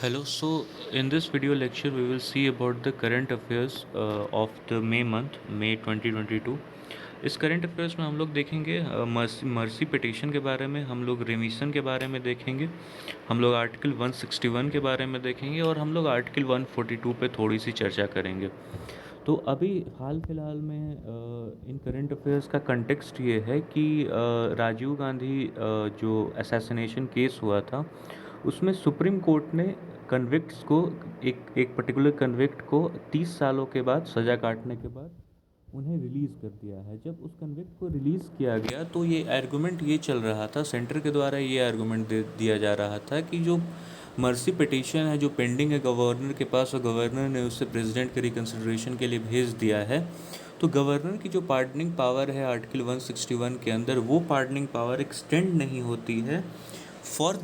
Hello. So, in this video lecture, we will see about the current affairs of the May month, May 2022. इस current affairs में हम लोग देखेंगे mercy petition के बारे में, हम लोग रिमीशन के बारे में देखेंगे, हम लोग आर्टिकल 161 के बारे में देखेंगे और हम लोग आर्टिकल 142 पे थोड़ी सी चर्चा करेंगे। तो अभी हाल फिलहाल में इन करंट अफेयर्स का कंटेक्स्ट ये है कि राजीव गांधी जो असैसिनेशन केस हुआ था उसमें सुप्रीम कोर्ट ने कन्विक्ट्स को एक पर्टिकुलर कन्विक्ट को 30 सालों के बाद सज़ा काटने के बाद उन्हें रिलीज़ कर दिया है। जब उस कन्विक्ट को रिलीज़ किया गया तो ये आर्गूमेंट ये चल रहा था, सेंटर के द्वारा ये आर्गूमेंट दे दिया जा रहा था कि जो मर्सी पिटीशन है जो पेंडिंग है गवर्नर के पास और गवर्नर ने उसे प्रेसिडेंट के रिकन्सिडरेशन के लिए भेज दिया है, तो गवर्नर की जो पार्डनिंग पावर है आर्टिकल 161 के अंदर वो पार्डनिंग पावर एक्सटेंड नहीं होती है for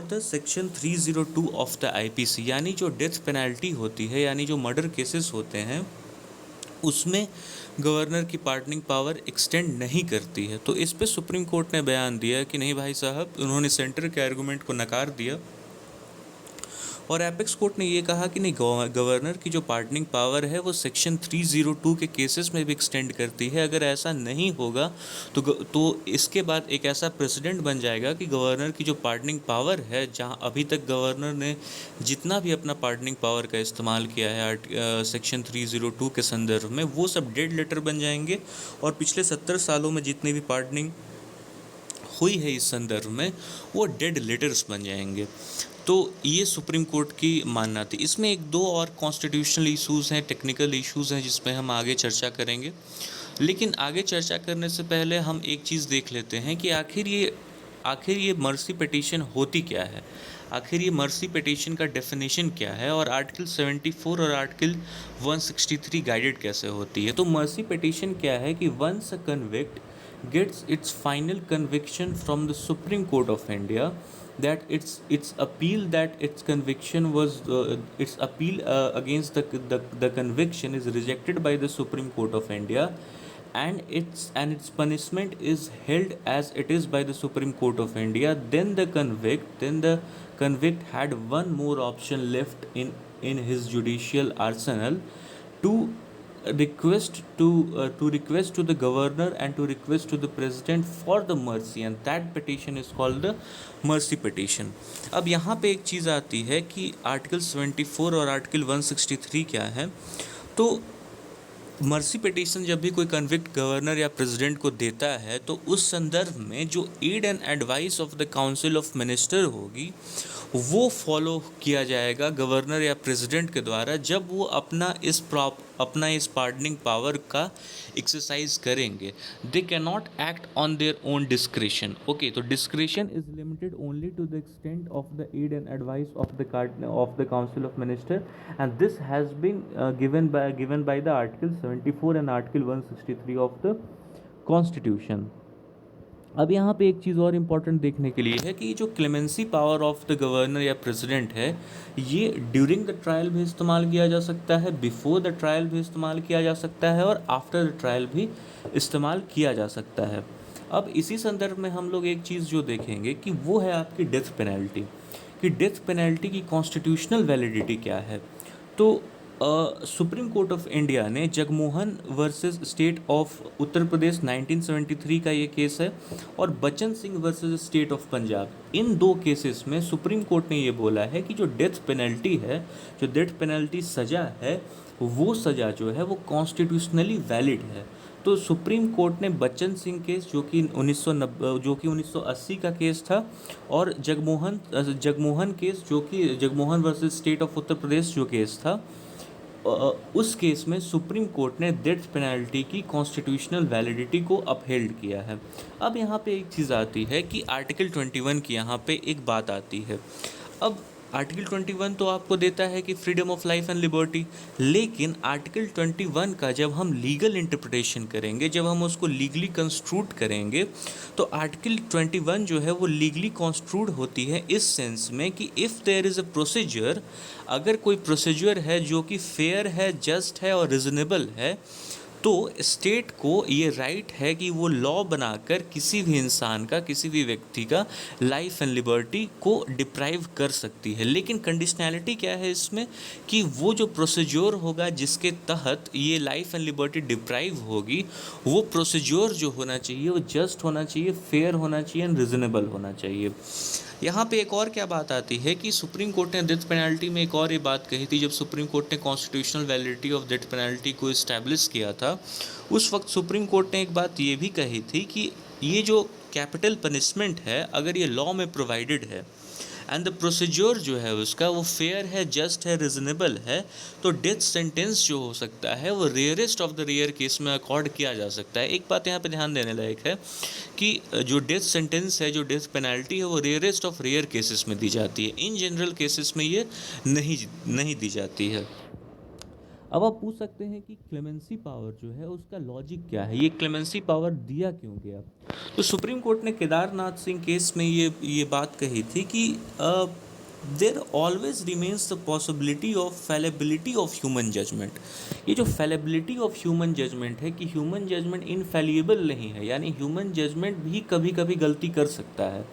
the section 302 of the IPC, यानी जो डेथ पेनल्टी होती है, यानी जो मर्डर केसेस होते हैं उसमें गवर्नर की पार्डनिंग पावर एक्सटेंड नहीं करती है। तो इस पे सुप्रीम कोर्ट ने बयान दिया कि नहीं भाई साहब, उन्होंने सेंटर के आर्गूमेंट को नकार दिया और एपेक्स कोर्ट ने ये कहा कि नहीं, गवर्नर की जो पार्डनिंग पावर है वो सेक्शन 302 के केसेस में भी एक्सटेंड करती है। अगर ऐसा नहीं होगा तो इसके बाद एक ऐसा प्रेसिडेंट बन जाएगा कि गवर्नर की जो पार्डनिंग पावर है, जहां अभी तक गवर्नर ने जितना भी अपना पार्डनिंग पावर का इस्तेमाल किया है सेक्शन 302 के संदर्भ में, वो सब डेड लेटर बन जाएंगे और पिछले 70 सालों में जितनी भी पार्डनिंग हुई है इस संदर्भ में वो डेड लेटर्स बन जाएंगे। तो ये सुप्रीम कोर्ट की मानना थी। इसमें एक दो और कॉन्स्टिट्यूशनल इश्यूज़ हैं, टेक्निकल इश्यूज़ हैं जिसमें हम आगे चर्चा करेंगे। लेकिन आगे चर्चा करने से पहले हम एक चीज़ देख लेते हैं कि आखिर ये मर्सी पिटीशन होती क्या है, आखिर ये मर्सी पिटीशन का डेफिनेशन क्या है और आर्टिकल 74 और आर्टिकल 163 गाइडेड कैसे होती है। तो मर्सी पिटीशन क्या है कि once a convict gets its final conviction from the Supreme Court of India, that its appeal that its conviction was its appeal against the conviction is rejected by the Supreme Court of India, and its punishment is held as it is by the Supreme Court of India, then the convict had one more option left in his judicial arsenal to request to the governor and to request to the president for the mercy, and that petition is called the mercy petition. अब यहाँ पे एक चीज़ आती है कि article 74 और article 163 क्या है। तो मर्सी पिटीशन जब भी कोई कन्विक्ट गवर्नर या प्रेसिडेंट को देता है तो उस संदर्भ में जो aid and advice of the council of minister होगी वो फॉलो किया जाएगा गवर्नर या प्रेसिडेंट के द्वारा जब वो अपना इस पार्डनिंग पावर का एक्सरसाइज करेंगे। They can not act on their own discretion. Okay, तो discretion is limited only to the extent of the aid and advice of the council of minister, and this has been given by the article 74 and article 163 of the constitution. अब यहाँ पे एक चीज़ और important देखने के लिए है कि जो clemency power of the governor या प्रेसिडेंट है ये ड्यूरिंग द ट्रायल भी इस्तेमाल किया जा सकता है, बिफोर द ट्रायल भी इस्तेमाल किया जा सकता है और आफ्टर द ट्रायल भी इस्तेमाल किया जा सकता है। अब इसी संदर्भ में हम लोग एक चीज़ जो देखेंगे कि वो है आपकी डेथ पेनल्टी, कि डेथ पेनल्टी की कॉन्स्टिट्यूशनल वैलिडिटी क्या है। तो सुप्रीम कोर्ट ऑफ इंडिया ने Jagmohan versus state of Uttar Pradesh 1973 का ये केस है और Bachan Singh versus state of Punjab, इन दो केसेस में सुप्रीम कोर्ट ने ये बोला है कि जो डेथ पेनल्टी है, जो डेथ पेनल्टी सज़ा है, वो सज़ा जो है वो कॉन्स्टिट्यूशनली वैलिड है। तो सुप्रीम कोर्ट ने बच्चन सिंह केस जो कि 1980 का केस था और जगमोहन केस जो कि Jagmohan versus state of Uttar प्रदेश जो केस था, उस केस में सुप्रीम कोर्ट ने डेथ पेनल्टी की कॉन्स्टिट्यूशनल वैलिडिटी को अपहेल्ड किया है। अब यहाँ पे एक चीज़ आती है कि आर्टिकल 21 की यहाँ पे एक बात आती है। अब आर्टिकल 21 तो आपको देता है कि freedom of life and liberty, लेकिन आर्टिकल 21 का जब हम लीगल इंटरप्रिटेशन करेंगे, जब हम उसको लीगली कंस्ट्रूड करेंगे, तो आर्टिकल 21 जो है वो लीगली कंस्ट्रूड होती है इस सेंस में कि if there is a procedure, अगर कोई प्रोसीजर है जो कि फेयर है, जस्ट है और रिजनेबल है, तो स्टेट को ये राइट है कि वो लॉ बनाकर किसी भी इंसान का, किसी भी व्यक्ति का लाइफ एंड लिबर्टी को डिप्राइव कर सकती है। लेकिन कंडीशनैलिटी क्या है इसमें, कि वो जो प्रोसीजर होगा जिसके तहत ये लाइफ एंड लिबर्टी डिप्राइव होगी, वो प्रोसीजर जो होना चाहिए वो जस्ट होना चाहिए, फेयर होना चाहिए एंड रिजनेबल होना चाहिए। यहाँ पे एक और क्या बात आती है कि सुप्रीम कोर्ट ने डेथ पेनल्टी में एक और ये बात कही थी, जब सुप्रीम कोर्ट ने constitutional validity of death penalty को इस्टेब्लिश किया था, उस वक्त सुप्रीम कोर्ट ने एक बात ये भी कही थी कि ये जो कैपिटल पनिशमेंट है, अगर ये लॉ में प्रोवाइडेड है एंड द प्रोसीजर जो है उसका वो फेयर है, जस्ट है, रिजनेबल है, तो डेथ सेंटेंस जो हो सकता है वो rarest of the rare case में अकॉर्ड किया जा सकता है। एक बात यहाँ पे ध्यान देने लायक है कि जो डेथ सेंटेंस है, जो डेथ पेनल्टी है, वो रेयरेस्ट ऑफ रेयर केसेस में दी जाती है, इन जनरल केसेस में ये नहीं दी जाती है। अब आप पूछ सकते हैं कि क्लेमेंसी पावर जो है उसका लॉजिक क्या है, ये क्लेमेंसी पावर दिया क्यों गया। तो सुप्रीम कोर्ट ने केदारनाथ सिंह केस में ये बात कही थी कि there always remains the possibility of fallibility of human judgement. ये जो फैलेबिलिटी ऑफ ह्यूमन जजमेंट है कि ह्यूमन जजमेंट इनफैलिएबल नहीं है, यानी ह्यूमन जजमेंट भी कभी कभी गलती कर सकता है।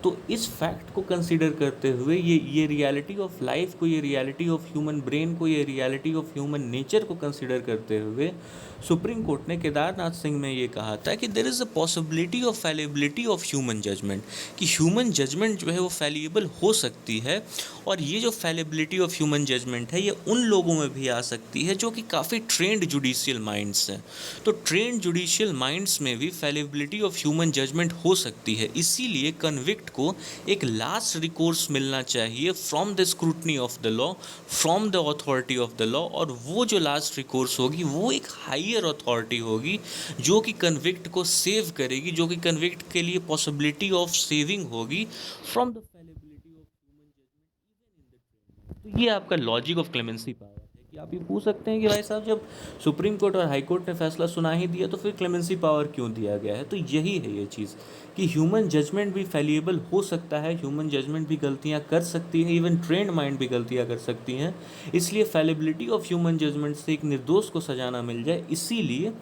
तो इस फैक्ट को कंसीडर करते हुए, ये रियलिटी ऑफ लाइफ को, ये रियलिटी ऑफ ह्यूमन ब्रेन को, ये रियलिटी ऑफ ह्यूमन नेचर को कंसीडर करते हुए सुप्रीम कोर्ट ने केदारनाथ सिंह में ये कहा था कि there is a possibility of fallibility of human judgement, कि ह्यूमन जजमेंट जो है वो फैलिएबल हो सकती है। और ये जो फैलिबिलिटी ऑफ ह्यूमन जजमेंट है ये उन लोगों में भी आ सकती है जो कि काफ़ी ट्रेंड जुडिशियल माइंड्स हैं। तो ट्रेंड जुडिशियल माइंड्स में भी फैलिबिलिटी ऑफ ह्यूमन जजमेंट हो सकती है। इसीलिए कन्विक्ट को एक लास्ट रिकोर्स मिलना चाहिए from the scrutiny of the law, from the authority of the law, और वो जो लास्ट रिकोर्स होगी वो एक हायर अथॉरिटी होगी जो कि कन्विक्ट को सेव करेगी, जो कि कन्विक्ट के लिए पॉसिबिलिटी ऑफ सेविंग होगी from the fallibility of human judgement even in the. तो ये आपका लॉजिक ऑफ क्लेमेंसी पावर है कि आप ये पूछ सकते हैं कि भाई साहब, जब सुप्रीम कोर्ट और हाई कोर्ट ने फैसला सुना ही दिया तो फिर क्लेमेंसी पावर क्यों दिया गया है। तो यही है ये चीज़ कि ह्यूमन जजमेंट भी फैलिएबल हो सकता है, ह्यूमन जजमेंट भी गलतियां कर सकती है, इवन ट्रेंड माइंड भी गलतियां कर सकती हैं। इसलिए फैलिबिलिटी ऑफ ह्यूमन जजमेंट से एक निर्दोष को सजा ना मिल जाए, इसीलिए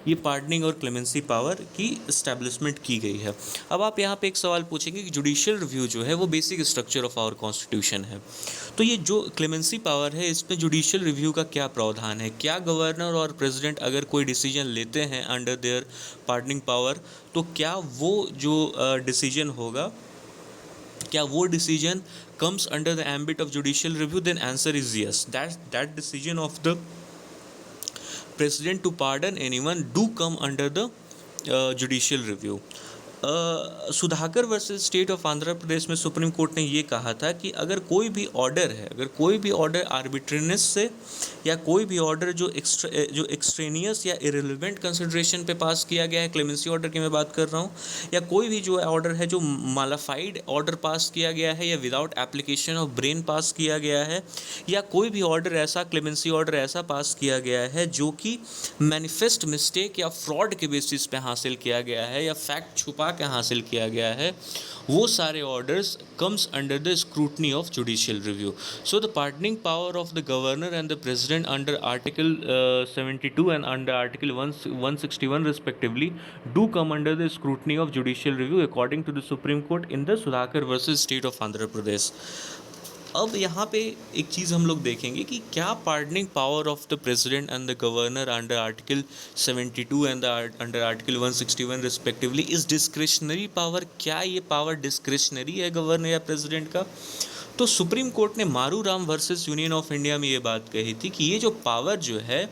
ये पार्डनिंग और क्लेमेंसी पावर की इस्टेब्लिशमेंट की गई है। अब आप यहाँ पे एक सवाल पूछेंगे कि जुडिशियल रिव्यू जो है वो basic structure of our constitution है, तो ये जो क्लेमेंसी पावर है इसमें जुडिशियल रिव्यू का क्या प्रावधान है। क्या गवर्नर और प्रेसिडेंट अगर कोई डिसीजन लेते हैं अंडर देयर पार्डनिंग पावर, तो क्या वो जो डिसीजन होगा, क्या वो decision comes under the ambit of judicial review? Then answer is yes, that decision of the president to pardon anyone do come under the judicial review. Sudhakar versus state of Andhra Pradesh में Supreme court ने ये कहा था कि अगर कोई भी order है, अगर कोई भी ऑर्डर आर्बिट्रेरियस से या कोई भी ऑर्डर जो एक्सट्रेनियस या इरेलीवेंट कंसिडरेशन पे पास किया गया है, क्लेमेंसी ऑर्डर की मैं बात कर रहा हूँ, या कोई भी जो ऑर्डर है जो मालाफाइड ऑर्डर पास किया गया है या विदाउट एप्लीकेशन ऑफ ब्रेन पास किया गया है, या कोई भी ऑर्डर ऐसा, क्लेमेंसी ऑर्डर ऐसा पास किया गया है जो कि मैनिफेस्ट मिस्टेक या फ्रॉड के बेसिस पे हासिल किया गया है या फैक्ट छुपा के हासिल किया गया है, वो सारे orders comes under the scrutiny of judicial review. So the pardoning power of the governor and the president under article 72 and under article 161 respectively do come under the scrutiny of judicial review according to the Supreme Court in the Sudhakar versus State of Andhra Pradesh. अब यहाँ पे एक चीज़ हम लोग देखेंगे कि क्या pardoning power of the president and the governor under article 72 and under article 161 respectively is discretionary power. क्या ये पावर डिस्क्रिशनरी है गवर्नर या प्रेसिडेंट का? तो सुप्रीम कोर्ट ने मारूराम वर्सेस यूनियन ऑफ इंडिया में ये बात कही थी कि ये जो पावर जो है,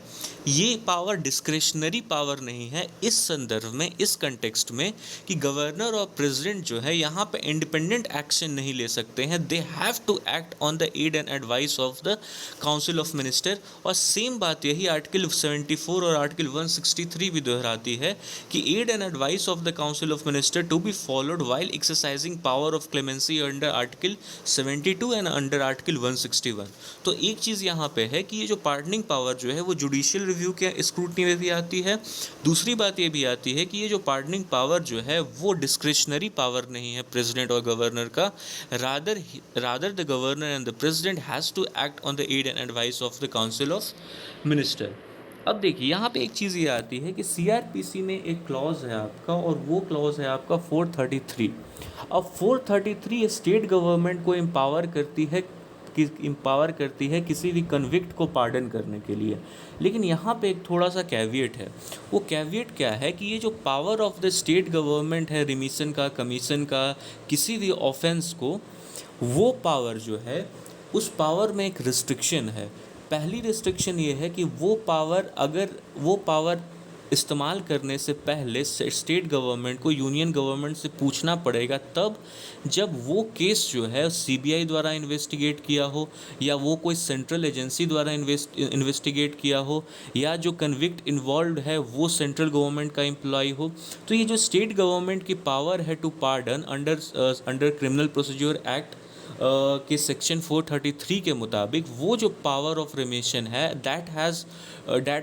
ये पावर डिस्क्रिशनरी पावर नहीं है इस संदर्भ में, इस कंटेक्स्ट में, कि गवर्नर और प्रेसिडेंट जो है यहाँ पे इंडिपेंडेंट एक्शन नहीं ले सकते हैं. They have to act on the aid and advice of the council of minister. और सेम बात यही आर्टिकल 74 और आर्टिकल 163 भी दोहराती है कि aid and advice of the council of minister to be followed while exercising power of clemency under article 72 and under article 161. तो एक चीज़ यहाँ पे है कि ये जो पार्डनिंग पावर जो है वो जुडिशियल रिव्यू के स्क्रूटनी में भी आती है. दूसरी बात ये भी आती है कि ये जो पार्डनिंग पावर जो है वो डिस्क्रिशनरी पावर नहीं है प्रेसिडेंट और गवर्नर का. Rather the governor and the president has to act on the aid and advice of the council of minister. अब देखिए यहाँ पे एक चीज़ ये आती है कि सीआरपीसी में एक क्लॉज है आपका, और वो क्लॉज है आपका 433। अब 433 स्टेट गवर्नमेंट को एम्पावर करती है किसी भी कन्विक्ट को पार्डन करने के लिए। लेकिन यहाँ पे एक थोड़ा सा कैविएट है। वो कैविएट क्या है कि ये जो power of the state government है रिमिशन का, कमीशन का, किसी भी ऑफेंस को, वो पावर जो है, उस पावर में एक रिस्ट्रिक्शन है। पहली रिस्ट्रिक्शन ये है कि वो पावर इस्तेमाल करने से पहले स्टेट गवर्नमेंट को यूनियन गवर्नमेंट से पूछना पड़ेगा, तब जब वो केस जो है सीबीआई द्वारा इन्वेस्टिगेट किया हो, या वो कोई सेंट्रल एजेंसी द्वारा इन्वेस्टिगेट किया हो, या जो कन्विक्ट इन्वॉल्व है वो सेंट्रल गवर्नमेंट का एम्प्लॉय हो। तो ये जो स्टेट गवर्नमेंट की पावर है to pardon under criminal procedure act के सेक्शन 433 के मुताबिक, वो जो पावर ऑफ रिमिशन है that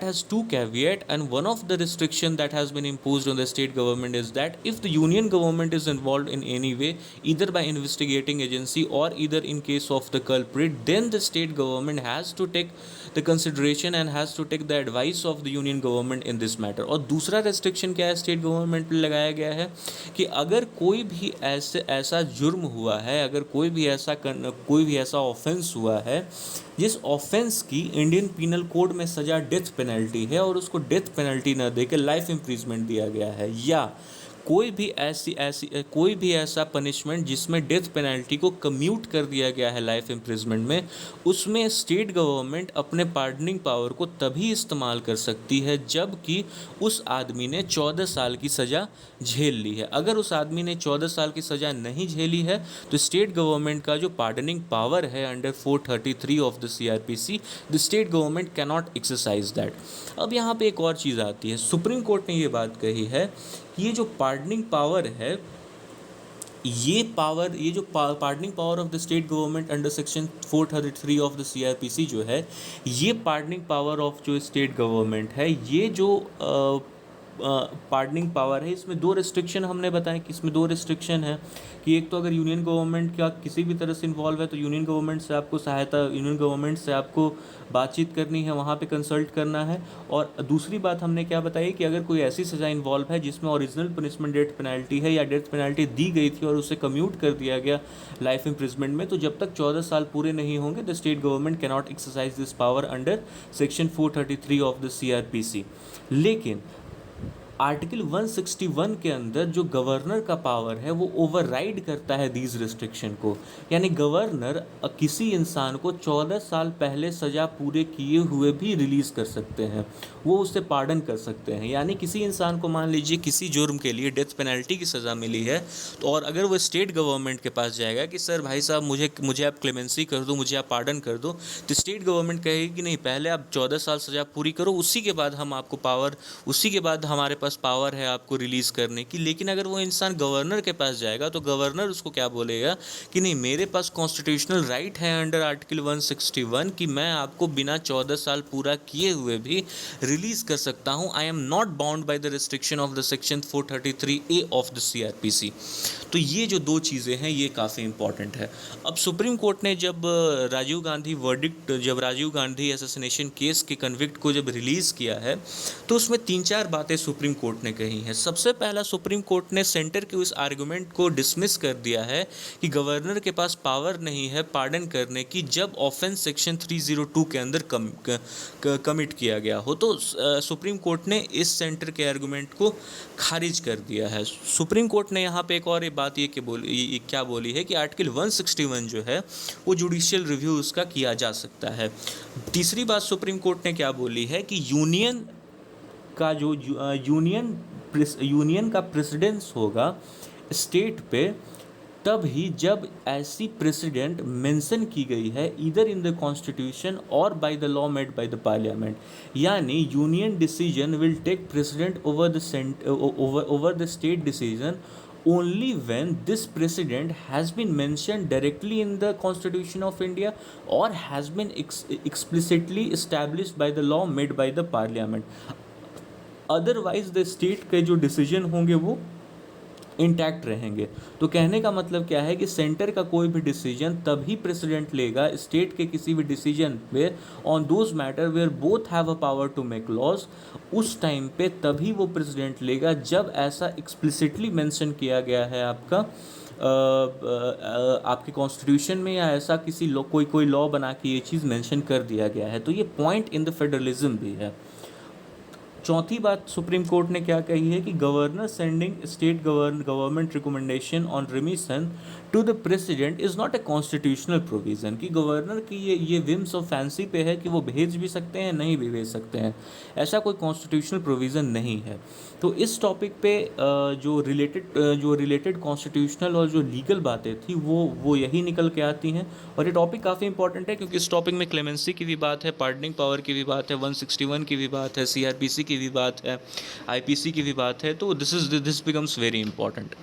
has two caveat, and one of the restriction that has been imposed on the state government is that if the union government is involved in any way, either by investigating agency or either in case of the culprit, then the state government has to take the consideration and has to take the advice of the union government in this matter। और दूसरा restriction क्या है state government पे लगाया गया है कि अगर कोई भी ऐसा जुर्म हुआ है, अगर कोई भी ऐसा ऑफेंस हुआ है जिस ऑफेंस की इंडियन पीनल कोड में सज़ा डेथ पेनल्टी है, और उसको डेथ पेनल्टी न देकर लाइफ इम्प्रिजमेंट दिया गया है, या कोई भी ऐसा पनिशमेंट जिसमें डेथ पेनल्टी को कम्यूट कर दिया गया है लाइफ इम्प्रिजमेंट में, उसमें स्टेट गवर्नमेंट अपने पार्डनिंग पावर को तभी इस्तेमाल कर सकती है जबकि उस आदमी ने 14 साल की सज़ा झेल ली है। अगर उस आदमी ने 14 साल की सज़ा नहीं झेली है तो स्टेट गवर्नमेंट का जो पार्डनिंग पावर है under 433 of the CrPC, the state government can not exercise that. अब यहाँ पे एक और चीज़ आती है, सुप्रीम कोर्ट ने ये बात कही है कि ये जो पार्डनिंग पावर है, ये जो pardoning power of the state government under section 433 of the CrPC जो है, ये पार्डनिंग पावर ऑफ जो स्टेट गवर्नमेंट है, ये जो पार्डनिंग पावर है, इसमें दो रिस्ट्रिक्शन हमने बताया कि इसमें दो रिस्ट्रिक्शन है कि एक तो अगर यूनियन गवर्नमेंट का किसी भी तरह से इन्वॉल्व है तो यूनियन गवर्नमेंट से आपको बातचीत करनी है, वहाँ पे कंसल्ट करना है। और दूसरी बात हमने क्या बताई कि अगर कोई ऐसी सज़ा इन्वॉल्व है जिसमें ओरिजिनल पनिशमेंट डेथ पेनल्टी है, या डेथ पेनल्टी दी गई थी और उसे कम्यूट कर दिया गया लाइफ इम्प्रिजमेंट में, तो जब तक 14 साल पूरे नहीं होंगे the state government can not exercise this power under section 433 of the CrPC. लेकिन आर्टिकल 161 के अंदर जो गवर्नर का पावर है वो ओवरराइड करता है दीज रिस्ट्रिक्शन को, यानी गवर्नर किसी इंसान को 14 साल पहले सज़ा पूरे किए हुए भी रिलीज़ कर सकते हैं, वो उसे पार्डन कर सकते हैं। यानी किसी इंसान को मान लीजिए किसी जुर्म के लिए डेथ पेनल्टी की सज़ा मिली है, तो और अगर वो स्टेट गवर्नमेंट के पास जाएगा कि सर भाई साहब मुझे आप क्लेमेंसी कर दो, मुझे आप पार्डन कर दो, तो स्टेट गवर्नमेंट कहेगी कि नहीं, पहले आप 14 साल सज़ा पूरी करो, उसी के बाद हमारे पावर है आपको रिलीज़ करने की। लेकिन अगर वो इंसान गवर्नर के पास जाएगा तो गवर्नर उसको क्या बोलेगा कि नहीं, मेरे पास कॉन्स्टिट्यूशनल राइट है अंडर आर्टिकल 161 कि मैं आपको बिना 14 साल पूरा किए हुए भी रिलीज़ कर सकता हूं। I am not bound by the restriction of the section 433A of the CrPC. तो ये जो दो चीज़ें हैं ये काफ़ी इंपॉर्टेंट है। अब सुप्रीम कोर्ट ने जब राजीव गांधी असैसिनेशन केस के कन्विक्ट को जब रिलीज़ किया है तो उसमें 3-4 बातें सुप्रीम कोर्ट ने कही हैं। सबसे पहला, सुप्रीम कोर्ट ने सेंटर के उस आर्गुमेंट को डिसमिस कर दिया है कि गवर्नर के पास पावर नहीं है पार्डन करने की जब ऑफेंस सेक्शन 302 के अंदर कमिट किया गया हो। तो सुप्रीम कोर्ट ने इस सेंटर के आर्गुमेंट को खारिज कर दिया है। सुप्रीम कोर्ट ने यहाँ पे एक और बात क्या बोली है कि आर्टिकल 161 जो है वो जुडिशियल रिव्यू उसका किया जा सकता है। तीसरी बात सुप्रीम कोर्ट ने क्या बोली है कि यूनियन का प्रेसिडेंस होगा स्टेट पे तब ही जब ऐसी प्रेसिडेंट मेंशन की गई है ईदर इन द कॉन्स्टिट्यूशन और by the law made by the parliament. यानी union decision will take president over the state decision only when this precedent has been mentioned directly in the Constitution of India or has been explicitly established by the law made by the Parliament। Otherwise the state के जो decision होंगे वो intact रहेंगे। तो कहने का मतलब क्या है कि सेंटर का कोई भी डिसीजन तभी प्रेसिडेंट लेगा स्टेट के किसी भी डिसीजन पे on those matter where both have a power to make laws, उस टाइम पे तभी वो प्रेसिडेंट लेगा जब ऐसा एक्सप्लिसिटली मेंशन किया गया है आपका आपके कॉन्स्टिट्यूशन में, या ऐसा किसी लॉ कोई लॉ बना के ये चीज़ मेंशन कर दिया गया है। तो ये पॉइंट इन द फेडरलिज्म भी है। चौथी बात सुप्रीम कोर्ट ने क्या कही है कि governor sending state government recommendation on remission to the president is not a constitutional provision, कि गवर्नर की ये विम्स और फैंसी पे है कि वो भेज भी सकते हैं, नहीं भी भेज सकते हैं, ऐसा कोई कॉन्स्टिट्यूशनल प्रोविज़न नहीं है। तो इस टॉपिक पे जो रिलेटेड कॉन्स्टिट्यूशनल और जो लीगल बातें थी वो यही निकल के आती हैं। और ये टॉपिक काफ़ी इंपॉर्टेंट है क्योंकि इस टॉपिक में क्लेमेंसी की भी बात है, पार्डनिंग पावर की भी बात है, 161 की भी बात है, सीआरपीसी की भी बात है, आईपीसी की भी बात है। तो दिस बिकम्स वेरी इंपॉर्टेंट।